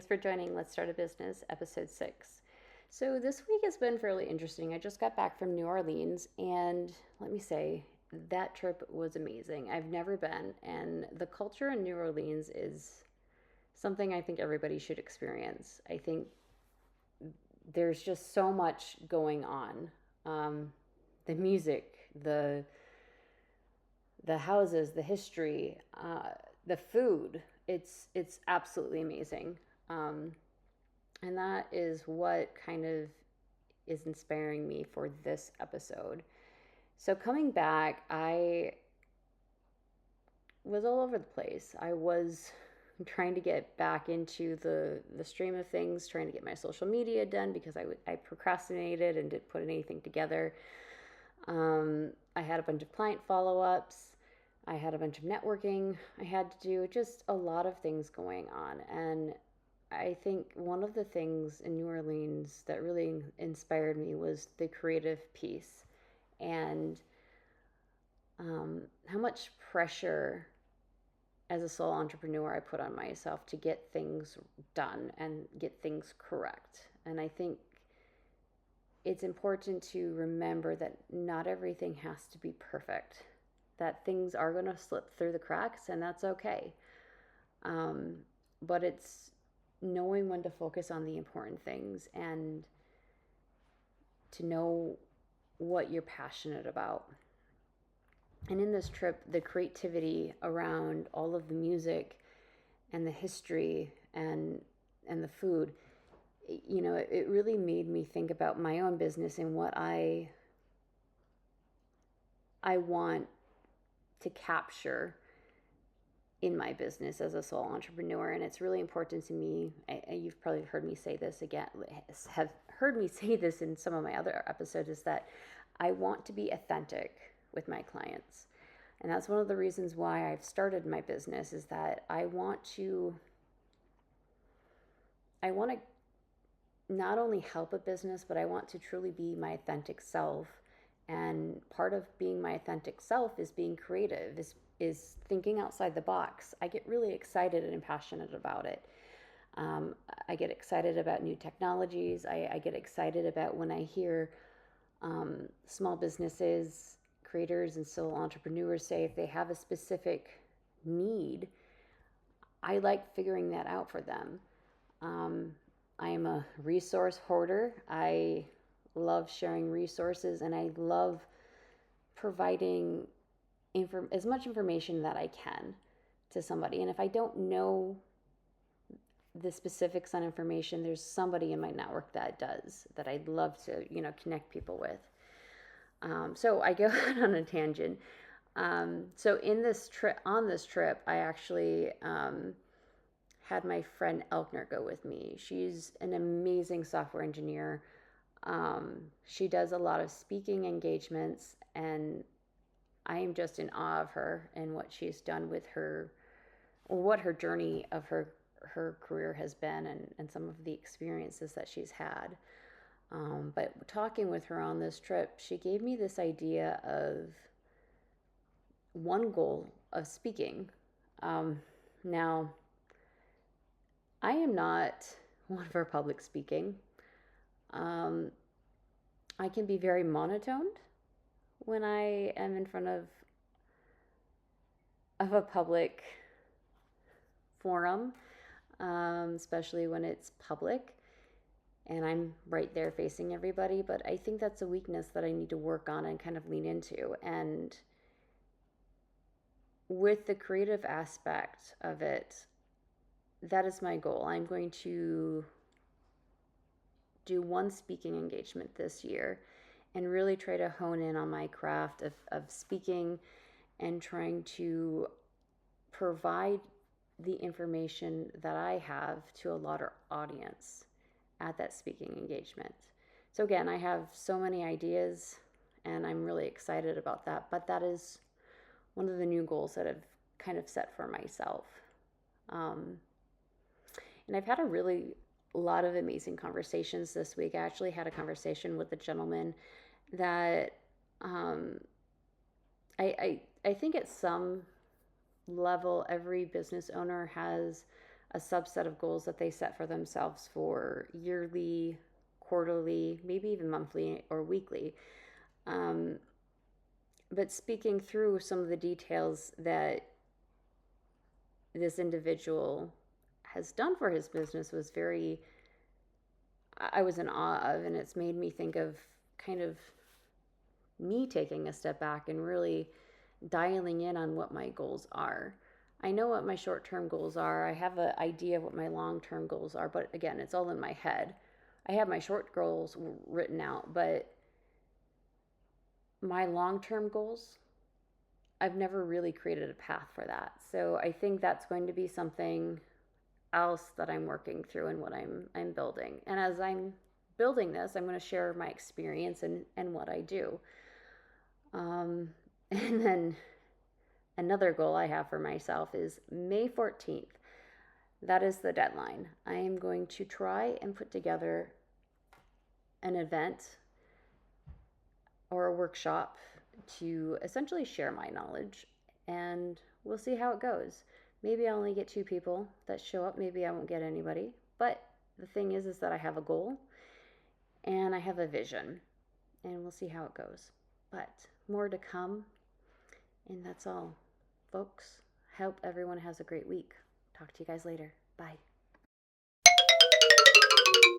Thanks for joining Let's Start a Business, episode 6. So, this week has been fairly interesting. I just got back from New Orleans, and let me say, that trip was amazing. I've never been, and the culture in New Orleans is something I think everybody should experience. I think there's just so much going on. The music, the houses, the history, the food. It's absolutely amazing, and that is what kind of is inspiring me for this episode. So coming back, I was all over the place. I was trying to get back into the stream of things, trying to get my social media done because I procrastinated and didn't put anything together. I had a bunch of client follow-ups. I had a bunch of networking I had to do, just a lot of things going on. And I think one of the things in New Orleans that really inspired me was the creative piece and how much pressure as a sole entrepreneur I put on myself to get things done and get things correct. And I think it's important to remember that not everything has to be perfect, that things are going to slip through the cracks, and that's okay. But it's knowing when to focus on the important things and to know what you're passionate about. And in this trip, the creativity around all of the music and the history and the food, it really made me think about my own business and what I want to capture in my business as a sole entrepreneur. And it's really important to me. You've probably heard me say this again, have heard me say this in some of my other episodes, is that I want to be authentic with my clients. And that's one of the reasons why I've started my business, is that I want to not only help a business, but I want to truly be my authentic self. And part of being my authentic self is being creative, is thinking outside the box. I get really excited and passionate about it. I get excited about new technologies. I get excited about when I hear small businesses, creators, and sole entrepreneurs say if they have a specific need, I like figuring that out for them. I am a resource hoarder. I love sharing resources, and I love providing as much information that I can to somebody. And if I don't know the specifics on information, there's somebody in my network that does, that I'd love to, connect people with. So I go out on a tangent. So on this trip, I actually had my friend Elkner go with me. She's an amazing software engineer. She does a lot of speaking engagements, and I am just in awe of her and what she's done with her, or what her journey of her career has been, and some of the experiences that she's had. But talking with her on this trip, she gave me this idea of one goal of speaking. Now, I am not one for public speaking. I can be very monotoned when I am in front of a public forum, especially when it's public and I'm right there facing everybody. But I think that's a weakness that I need to work on and kind of lean into. And with the creative aspect of it, that is my goal. I'm going to do one speaking engagement this year and really try to hone in on my craft of speaking and trying to provide the information that I have to a larger audience at that speaking engagement. So again, I have so many ideas and I'm really excited about that, but that is one of the new goals that I've kind of set for myself. And I've had a lot of amazing conversations this week. I actually had a conversation with a gentleman that I think at some level every business owner has a subset of goals that they set for themselves for yearly, quarterly, maybe even monthly or weekly. Um, but speaking through some of the details that this individual has done for his business was very, I was in awe of, and it's made me think of kind of me taking a step back and really dialing in on what my goals are. I know what my short-term goals are. I have an idea of what my long-term goals are, but again, it's all in my head. I have my short goals written out, but my long-term goals, I've never really created a path for that. So I think that's going to be something else that I'm working through and what I'm building. And as I'm building this, I'm going to share my experience and what I do. And then another goal I have for myself is May 14th. That is the deadline. I am going to try and put together an event or a workshop to essentially share my knowledge, and we'll see how it goes. Maybe I only get 2 people that show up, maybe I won't get anybody, but the thing is that I have a goal and I have a vision, and we'll see how it goes. But more to come, and that's all, folks. Hope everyone has a great week. Talk to you guys later. Bye.